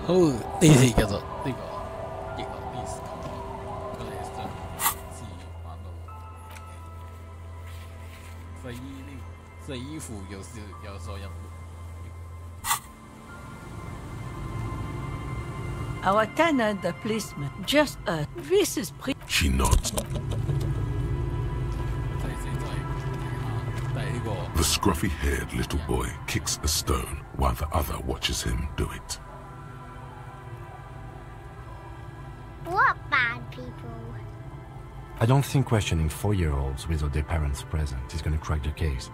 好，呢次叫做呢個極樂迪斯可，我哋上次玩到洗衣服有所引。Our tenant, the policeman, just this is She nods. The scruffy-haired little boy kicks a stone while the other watches him do it. What bad people? I don't think questioning 4-year-olds without their parents present is going to crack the case.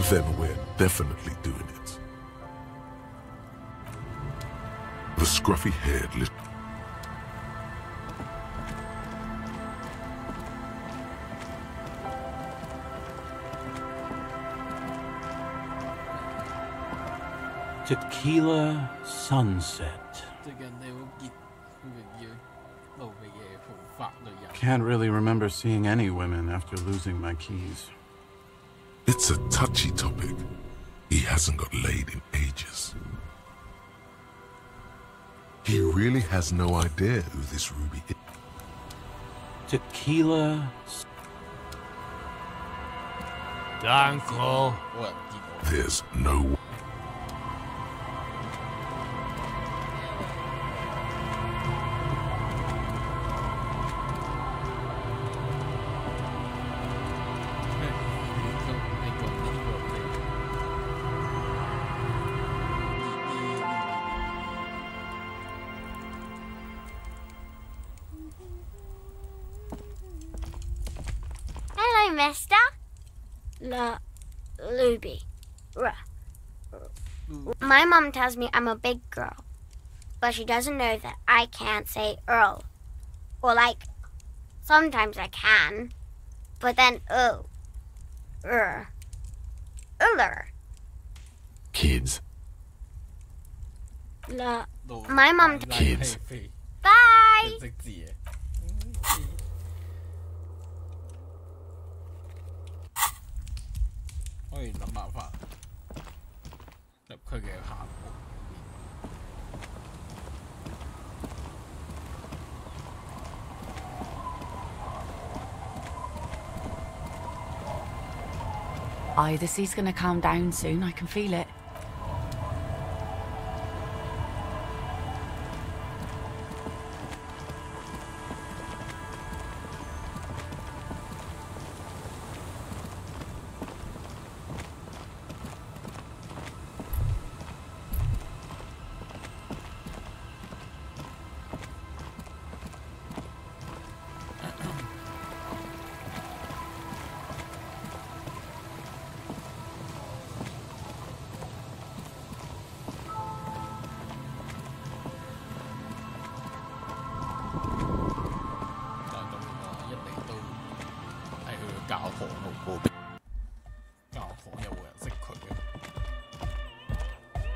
Then we're definitely doing it. The scruffy-haired little... Tequila sunset. Can't really remember seeing any women after losing my keys. It's a touchy topic. He hasn't got laid in ages. He really has no idea who this Ruby is. Tequila. Danko. There's no... Hello, mister. Luby. My mum tells me I'm a big girl, but she doesn't know that I can't say Earl. Or sometimes I can, but then Uller. Kids. My mum... Kids. Bye! 可以諗辦法入佢嘅下部。The sea's gonna calm down soon, I can feel it.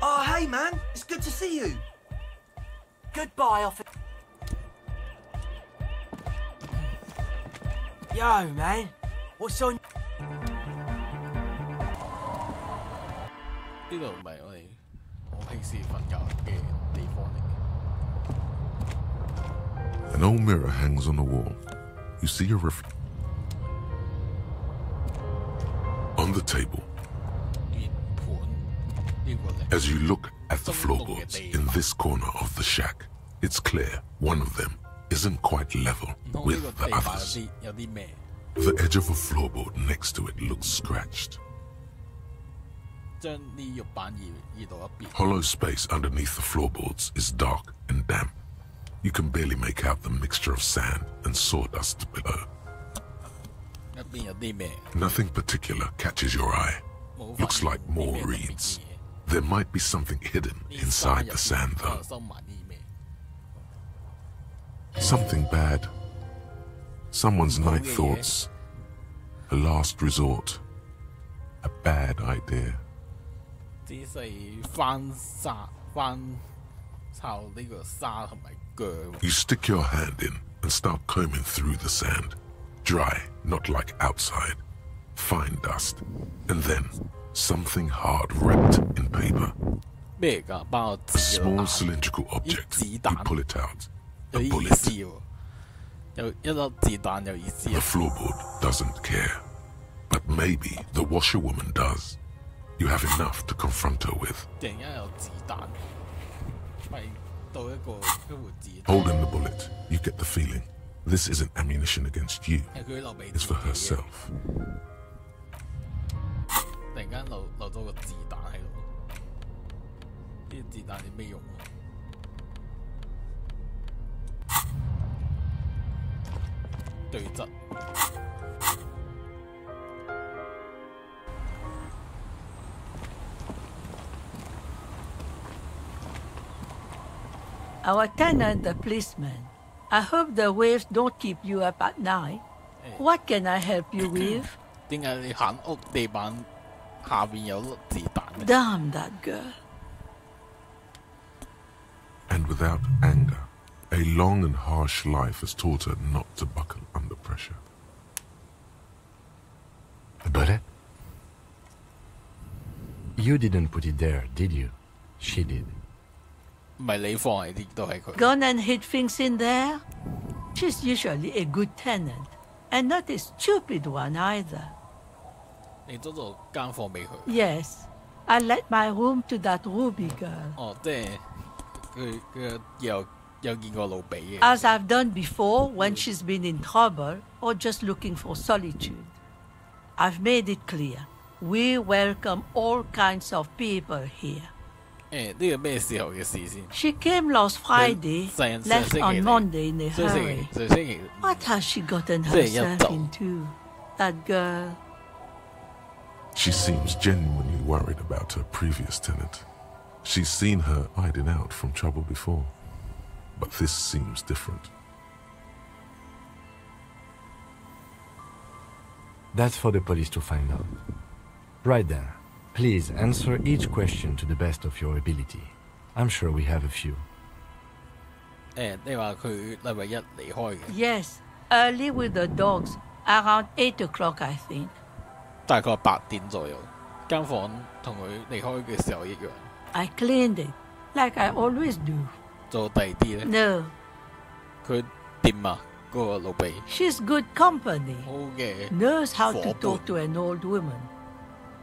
Oh, hey man, it's good to see you. Goodbye, officer. Yo, man, what's on? 呢度唔係我平時瞓覺嘅地方嚟嘅。 An old mirror hangs on the wall. You see your reflection. On the table. As you look at the floorboards in this corner of the shack, it's clear one of them isn't quite level with the others. The edge of a floorboard next to it looks scratched. Hollow space underneath the floorboards is dark and damp. You can barely make out the mixture of sand and sawdust below. Nothing particular catches your eye. Looks like more reeds. There might be something hidden inside the sand, though. Something bad. Someone's night thoughts. A last resort. A bad idea. You stick your hand in and start combing through the sand. Dry, not like outside. Fine dust. And then something hard wrapped in paper. 咩嚟㗎？包個 A 紙 small 嘅 cylindrical object. 子 You 彈 pull it out. 有 A 啲意 bullet. 思喎，有一粒子彈有意思 The 啊！ floorboard doesn't care. But maybe the washerwoman does. You have enough to confront her with. 突然間有子彈，咪到一個子彈。 Holding the bullet, you get the feeling this isn't ammunition against you. 係佢留俾 It's 自 for 己嘅。 herself. 突然間留咗個子彈喺度，啲子彈有咩用啊？對質。Our tenant, the policeman. I hope the waves don't keep you up at night. What can I help you with? 點解你行屋地板下邊有粒子彈咧？ Damn that girl. And without anger, a long and harsh life has taught her not to buckle under pressure. A bullet? You didn't put it there, did you? She did. 唔係你放喺啲，都係佢。 Gone and hid things in there? She's usually a good tenant, and not a stupid one either. 你租咗間房俾佢。 Yes, I let my room to that Ruby girl. 哦，即係佢有見過老比嘅。 As I've done before when she's been in trouble or just looking for solitude. I've made it clear. We welcome all kinds of people here. 呢個咩時候嘅事先？ She came last Friday, 上 left 星期 on 嚟 Monday in a 上星 hurry. 期上星期 What has she gotten 即係一 herself 早。 into? That girl. She seems genuinely worried about her previous tenant. She's seen her hiding out from trouble before. But this seems different. That's for the police to find out. Right then, please answer each question to the best of your ability. I'm sure we have a few. 你話佢禮拜一離開嘅， Yes, early with the dogs, around 8 o'clock, I think. 大概8點左右。間房同佢離開嘅時候一樣。 I cleaned it, like I always do. 做第二啲咧， No, 佢點啊？嗰個老比 she's good company. 好嘅， Knows how to 伙伴。 talk to an old woman.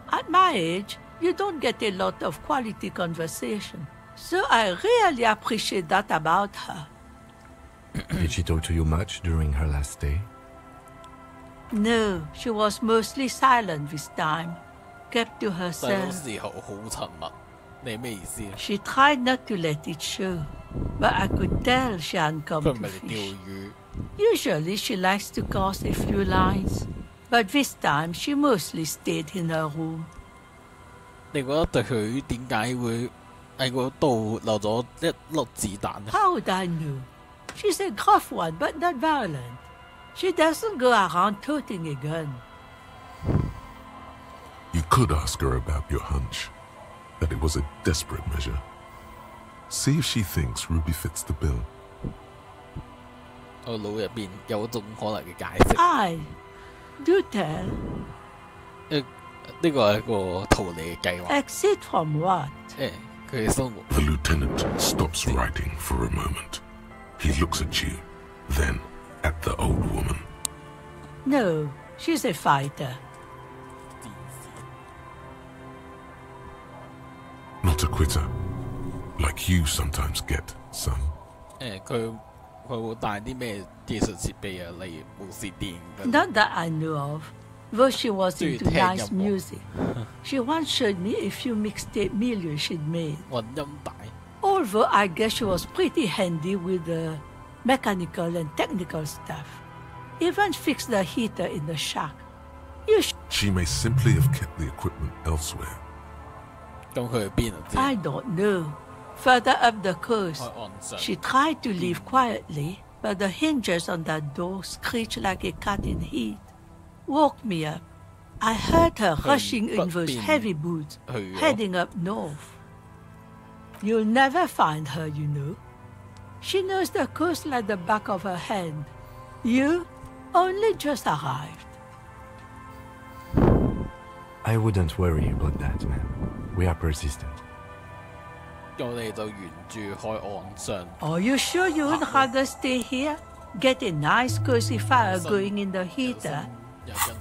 At my age, you don't get a lot of quality conversation. So I really appreciate that about her. Did she talk to you much during her last stay? No, she was mostly silent this time. Kept to 細佬 herself. 時候好沉默，你咩意思啊？ She tried not to let it show. But I could tell she hadn't come 佢唔 to 係嚟釣 fish. 魚， Usually she likes to cast a few lines. But this time she mostly stayed in her room. 你覺得對佢點解會喺嗰度留咗一粒子彈咧？ How would I know? She's a gruff one, but not violent. She doesn't go around toting a gun. You could ask her about your hunch, that it was a desperate measure. See if she thinks Ruby fits the bill. 我腦入邊有一種可能嘅解釋。 I do tell. 呢個係一個逃離嘅計劃。 Exit from what? 佢嘅生活。 The lieutenant stops writing for a moment. He looks at you, then at the old woman. No, she's a fighter. Not a quitter, like you sometimes get, son. 佢會帶啲咩技術設備啊？例如無線電㗎。 Not that I know of, though she was Do you into take nice your book? music. She once showed me a few mixtape millions she'd made. 混音帶。 Although I guess she was pretty handy with the mechanical and technical stuff. Even fixed the heater in the shack. She may simply have kept the equipment elsewhere. 咁佢去邊啊？知 I don't know. Further up the coast, 開岸上。 she tried to leave quietly, but the hinges on that door screeched like a cat in heat. Woke me up. I heard her rushing in those heavy boots, heading up north. You'll never find her, you know. She knows the coast like the back of her hand. You only just arrived. I wouldn't worry about that, ma'am. We are persistent. 我哋就沿住海岸上。 Are you sure you would rather stay here? Get a nice cozy fire going in the heater.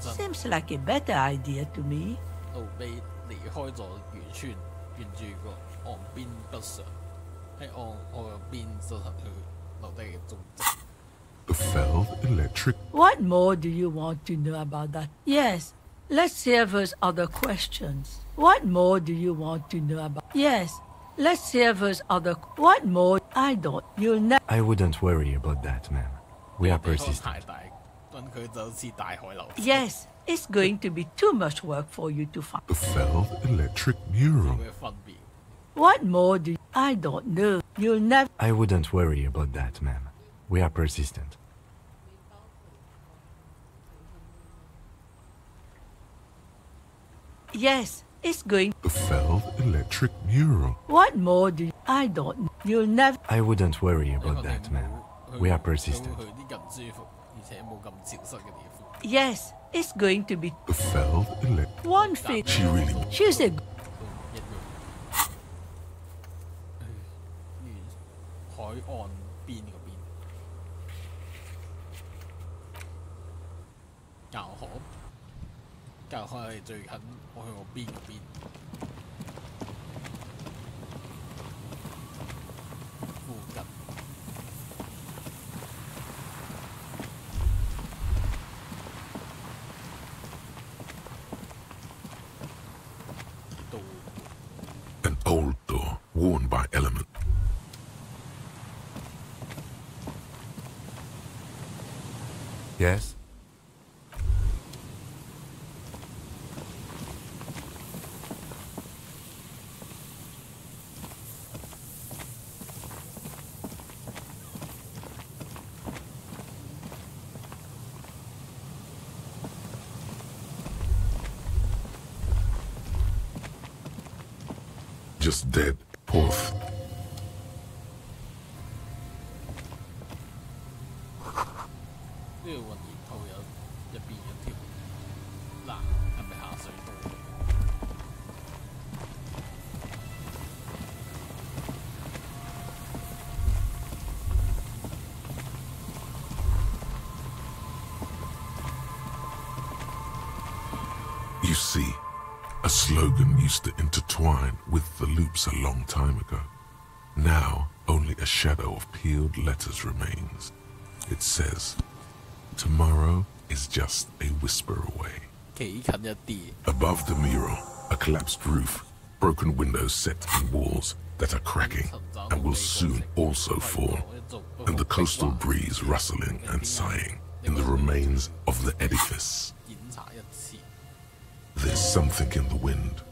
Seems like a better idea to me. 路比離開咗漁村，沿住個岸邊北上，喺岸嗰邊進行佢留低嘅蹤跡。 The felled electric. What more do you want to know about that? Yes, let's hear those other questions. What more do you want to know about? Yes, let's hear those other. What more? I don't. You'll never. I wouldn't worry about that, ma'am. We are 太 persistent. 大，對佢就好似大海流。 Yes, it's going to be too much work for you to find. The felled electric mural. 嘅分別。 What more do I don't know. You'll never. I wouldn't worry about that, ma'am. We are persistent. Yes, it's going. The felled electric mural. What more do I don't. You'll never. I wouldn't worry about that, ma'am. We are persistent. 去啲咁舒服，而且冇咁潮濕嘅地方。 Yes, it's going to be The felled electric. one thing. She really. She's a. 都一樣。海岸邊嗰邊，教河係最近我去我邊嗰邊。附近。 An old door worn by element. Yes? Just dead. Porth. 呢個雲硤圖有入邊有條欄，係咪下水道？ You see, a slogan used to intertwine with the loops a long time ago. Now, only a shadow of peeled letters remains. It says, tomorrow is just a whisper away. 企近一啲。 Above the mural, a collapsed roof, broken windows set in walls that are cracking and will soon also fall, and the coastal breeze rustling and sighing in the remains of the edifice. 檢查一次。 There's something in the wind.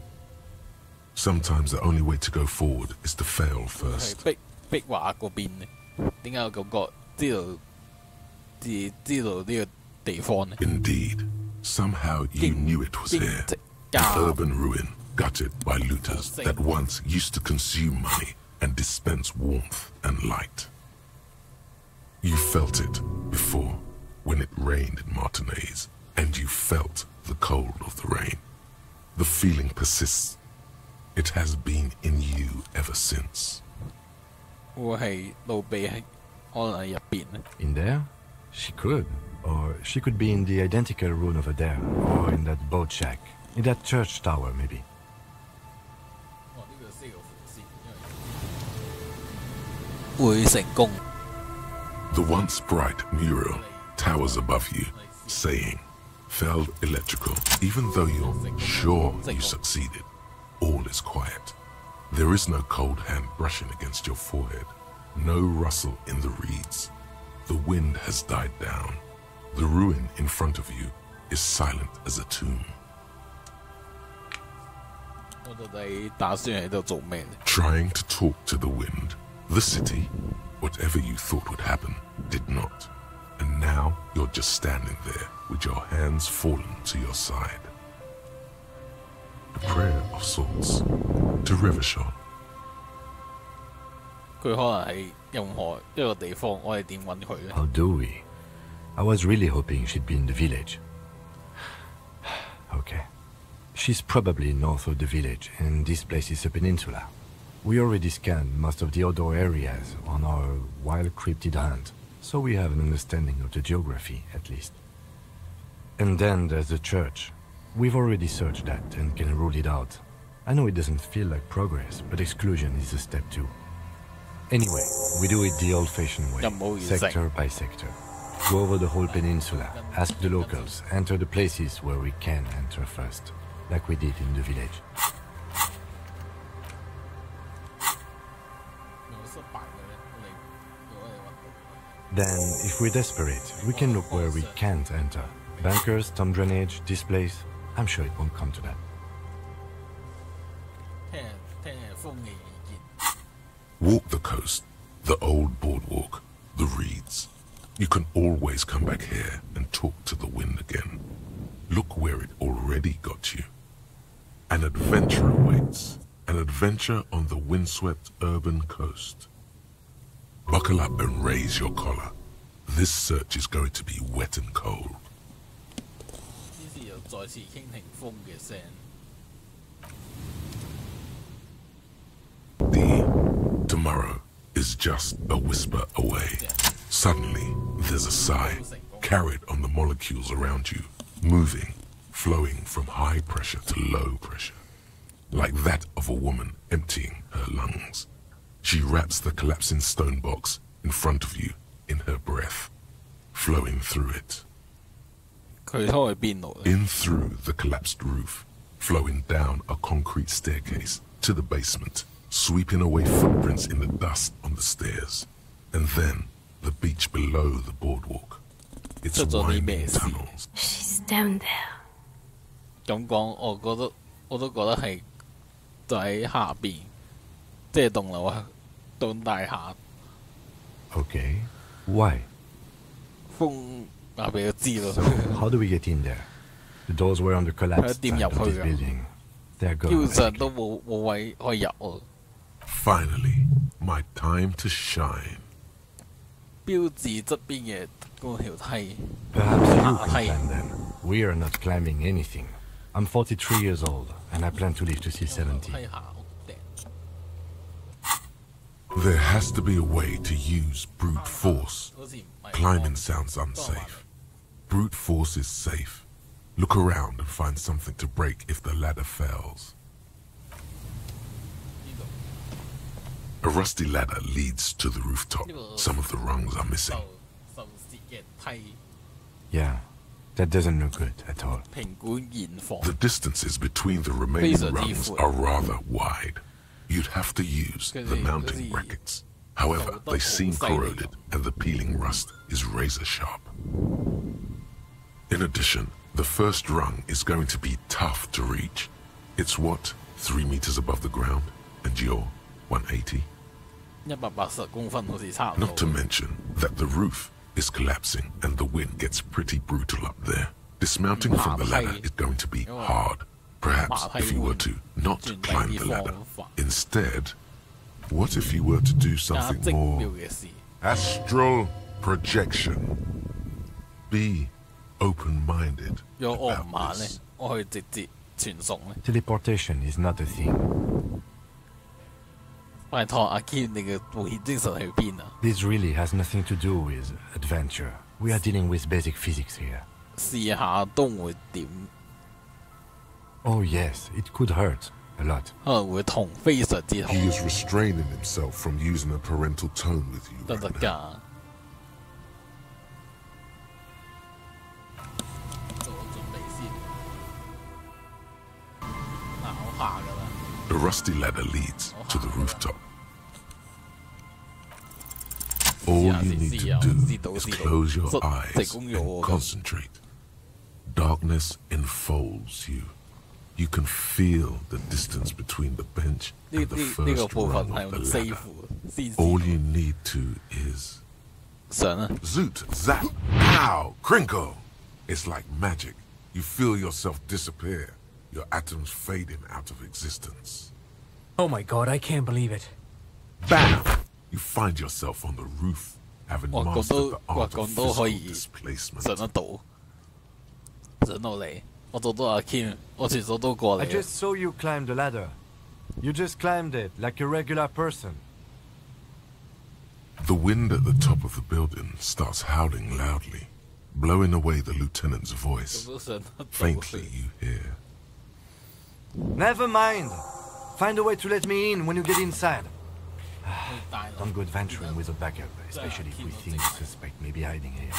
Sometimes the only way to go forward is to fail 係 first. 壁畫嗰邊呢？點解我感覺知道呢個地方呢？ Indeed, somehow you knew it was here. 直 An 交 urban ruin gutted by looters that once used to consume money and dispense warmth and light. You felt it before when it rained in Martinez, and you felt the cold of the rain. The feeling persists. It has been in you ever since. 會係路比喺可能喺入邊呢？ In there? She could. Or she could be in the identical room over there. Or in that boat shack. In that church tower, maybe. 哦，呢個四個符先，因為會成功。 The once bright mural towers above you, saying, "Felled electrical." Even though you're sure you succeeded, all is quiet. There is no cold hand brushing against your forehead, no rustle in the reeds. The wind has died down. The ruin in front of you is silent as a tomb. 我到底打算喺度做咩呢？ Trying to talk to the wind. The city, whatever you thought would happen, did not. And now you're just standing there with your hands fallen to your side. A prayer of sorts to Revachol. 佢可能喺任何一個地方，我哋點揾佢呢？ How do we? I was really hoping she'd be in the village. Okay. She's probably north of the village, and this place is a peninsula. We already scanned most of the outdoor areas on our wild cryptid hunt, so we have an understanding of the geography, at least. And then there's the church. We've already searched that and can rule it out. I know it doesn't feel like progress, but exclusion is a step too. Anyway, we do it the old-fashioned way, sector by sector. Go over the whole peninsula, ask the locals, enter the places where we can enter first, like we did in the village. Then, if we're desperate, we can look where we can't enter. Bunkers, storm drainage, this place. I'm sure it won't come to that. Walk the coast, the old boardwalk, the reeds. You can always come back here and talk to the wind again. Look where it already got you. An adventure awaits. An adventure on the windswept urban coast. Buckle up and raise your collar. This search is going to be wet and cold. Tomorrow is just a whisper away. Suddenly, there's a sigh, carried on the molecules around you, moving, flowing from high pressure to low pressure, like that of a woman emptying her lungs. She wraps the collapsing stone box in front of you in her breath, flowing through it. In through the collapsed roof, flowing down a concrete staircase to the basement, sweeping away footprints in the dust on the stairs, and then the beach below the boardwalk. It's winding tunnels. She's down there. 咁講，我都覺得係就喺下邊，即係棟樓啊，棟大廈。Okay, why? 風話俾佢知咯。So, how do we get in there? The doors were on the collapsed side of this building. They're 基本上 gone. 都冇位可以入喎。Finally, my time to shine. 標誌側邊嘅嗰條梯。 Perhaps you can climb them. We are not climbing anything. I'm 43 years old, and I plan to live to see 70. There has to be a way to use brute force. Climbing sounds unsafe. Brute force is safe. Look around and find something to break if the ladder fails. A rusty ladder leads to the rooftop. Some of the rungs are missing. Yeah, that doesn't look good at all. The distances between the remaining rungs are rather wide. You'd have to use the mounting brackets. However, they seem corroded and the peeling rust is razor sharp. In addition, the first rung is going to be tough to reach. It's what, 3 meters above the ground, and you're 180? Not to mention that the roof is collapsing and the wind gets pretty brutal up there. Dismounting from the ladder is going to be hard. Perhaps if you were to not climb the ladder. Instead, what if you were to do something more astral projection? Be open-minded about this. Teleportation is not a thing. This really has nothing to do with adventure. We are dealing with basic physics here. Oh yes, it could hurt a lot. He is restraining himself from using a parental tone with you right now. The rusty ladder leads to the rooftop. All you need to do is close your eyes and concentrate. Darkness enfolds you. You can feel the distance between the bench and the first rung of the ladder. All you need to is... Zoot, zap, pow, crinkle! It's like magic. You feel yourself disappear. Your atoms fading out of existence. Oh my god, I can't believe it. Bam! You find yourself on the roof, having mastered the art of physical displacement. I just saw you climb the ladder. You just climbed it like a regular person. The wind at the top of the building starts howling loudly, blowing away the lieutenant's voice. Faintly you hear. Never mind. Find a way to let me in when you get inside. Don't go adventuring with a backup, especially if we think the suspect may be hiding here.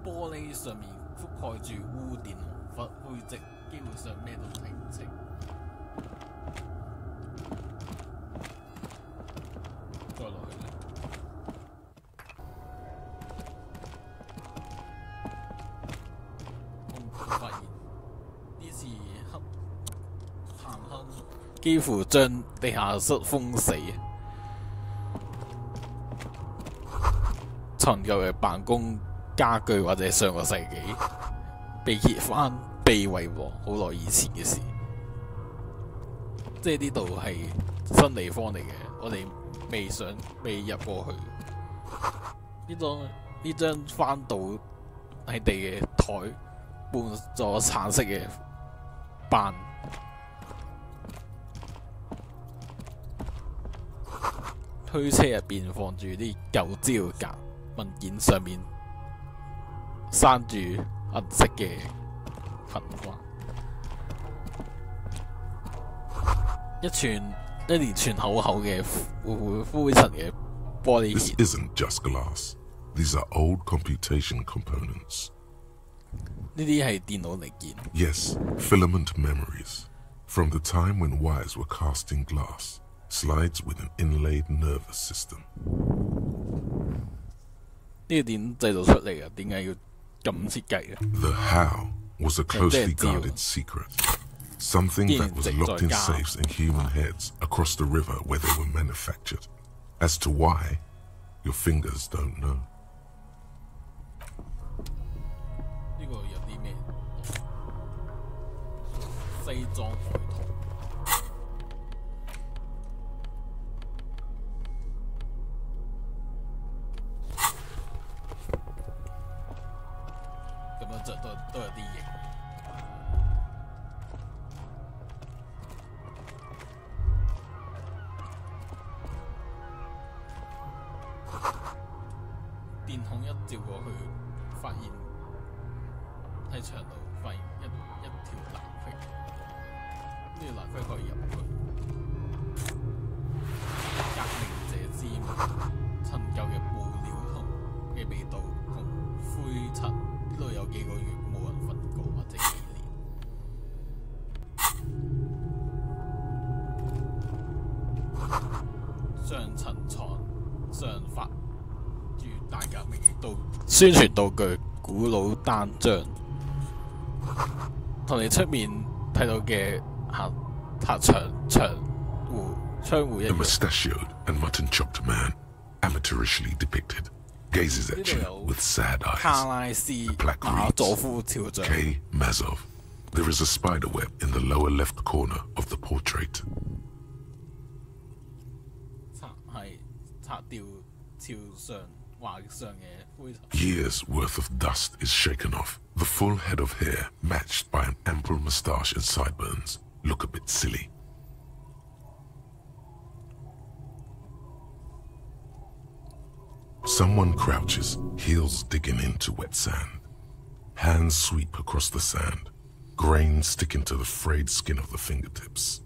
玻璃上面覆蓋住污電同灰跡，基本上咩都睇唔清。再落去咧，我發現呢次行坑幾乎將地下室封死。陳舊嘅辦公家具或者上個世紀被揭翻被遺忘好耐以前嘅事，即係呢度係新地方嚟嘅，我哋未入過去。呢張翻到喺地嘅台，換咗橙色嘅斑，推車入邊放住啲舊資料夾，文件上面生住銀色嘅痕跡，一連串厚厚嘅灰塵嘅玻璃件。This isn't just glass. These are old computation components. 呢啲係電腦零件。Yes, filament memories. From the time when wires were cast in glass, slides with an inlaid nervous system. 呢個點製造出嚟嘅？點解要咁設計嘅？ The how was a closely guarded secret. Something that was locked in safes in human heads across the river where they were manufactured. As to why, your fingers don't know. 呢個有啲咩？西裝外套。咁樣着都有啲型。電筒一照過去，發現喺牆度發現一條藍隙，呢條藍隙可以入去。革命者之門，陳舊嘅布料同嘅味道同灰塵，呢度有幾個月冇人瞓過或者幾年。上層床上發住大革命嘅宣傳道具、古老單張，同你出面睇到嘅客窗戶一樣。A mustachioed and mutton-chopped man, amateurishly depicted, gazes at you with sad eyes. 卡拉斯馬佐夫肖像。K. Mazov. There is a spider web in the lower left corner of the portrait. 擦掉肖像畫上嘅灰塵。Years' worth of dust is shaken off. The full head of hair, matched by an ample moustache and sideburns, look a bit silly. Someone crouches, heels digging into wet sand. Hands sweep across the sand, grains sticking to the frayed skin of the fingertips.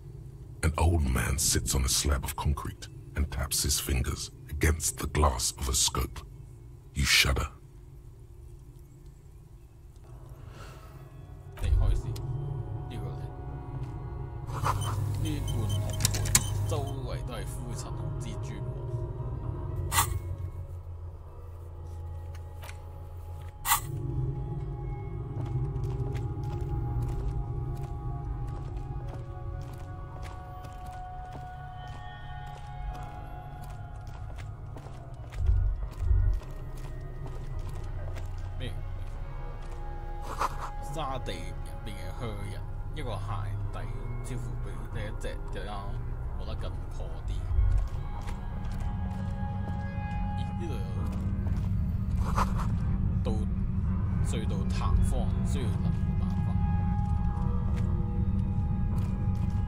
An old man sits on a slab of concrete and taps his fingers against the glass of a scope. You shudder. 離開先。呢個咧，呢罐紅盤周圍都係灰塵同蜘蛛網。沙地入邊嘅靴人，一個鞋底似乎比第一隻更加磨得更破啲。咦？呢度有隧道塌方，需要諗辦法，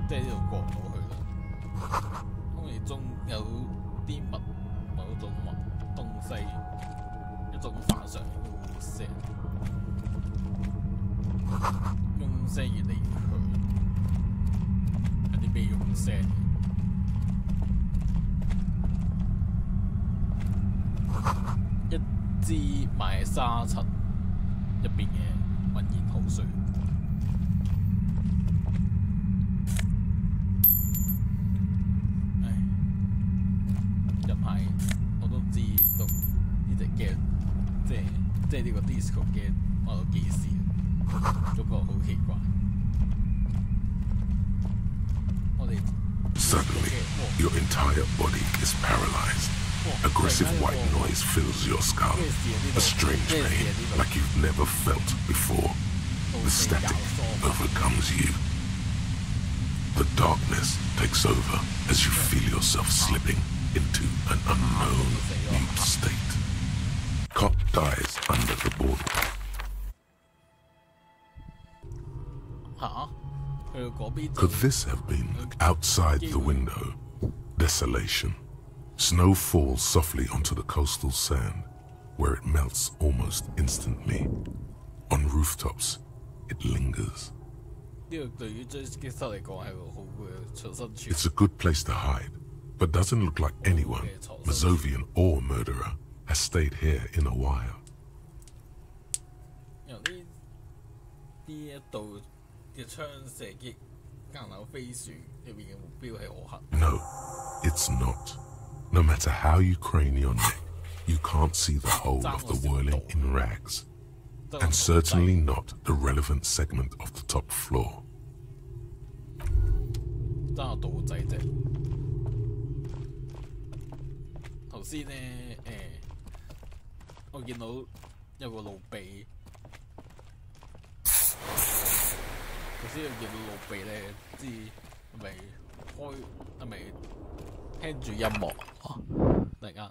即係呢度過唔到去啦。空氣中有啲某種東西，一種反常嘅呼聲。用聲越嚟越去，有啲咩用聲？一支埋沙塵入邊嘅渾然好水。唉，近排我都唔知道呢隻 game， 即係呢個 Disco game 玩到幾時。感覺好奇怪。Suddenly, your entire body is paralyzed. Aggressive white noise fills your skull. A strange pain like you've never felt before. The static overcomes you. The darkness takes over as you feel yourself slipping into an unknown new state. Cop dies under the boardwalk. Could this have been outside the window? Desolation. Snow falls softly onto the coastal sand, where it melts almost instantly. On rooftops, it lingers. It's a good place to hide, but doesn't look like anyone, Mazovian or murderer, has stayed here in a while. No, it's not. No matter how you crane your neck, you can't see the whole of the whirling in rags. And certainly not the relevant segment of the top floor. 爭個島仔啫。頭先呢，我見到有個路鼻。頭先我見到路鼻咧，知係咪係咪聽住音樂？突然間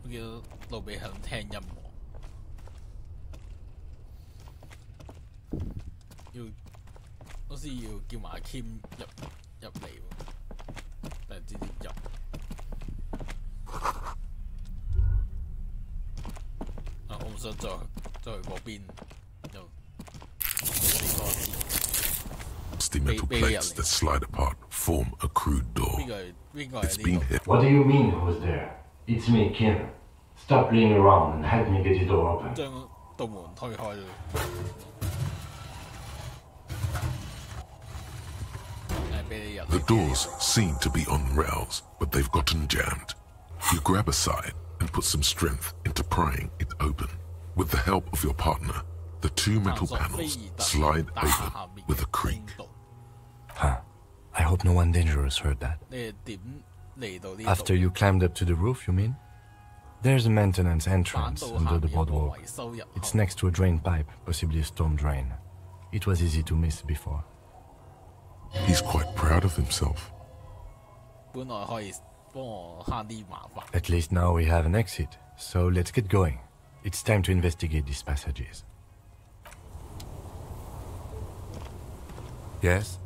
我見到路鼻喺度聽音樂，好似要叫埋阿 Kim 入嚟喎，但係唔知點入。我唔想再去嗰邊又死多次。The metal plates that slide apart form a crude door. It's been hit. What do you mean who's there? It's me, Kim. Stop playing around and help me get the door open. 將道門推開咗。The doors seem to be on rails, but they've gotten jammed. You grab a side and put some strength into prying it open. With the help of your partner, the two metal panels slide open with a creak. Huh. I hope no one dangerous heard that. After you climbed up to the roof, you mean? There's a maintenance entrance under the boardwalk. It's next to a drain pipe, possibly a storm drain. It was easy to miss before. He's quite proud of himself. At least now we have an exit, so let's get going. It's time to investigate these passages. Yes?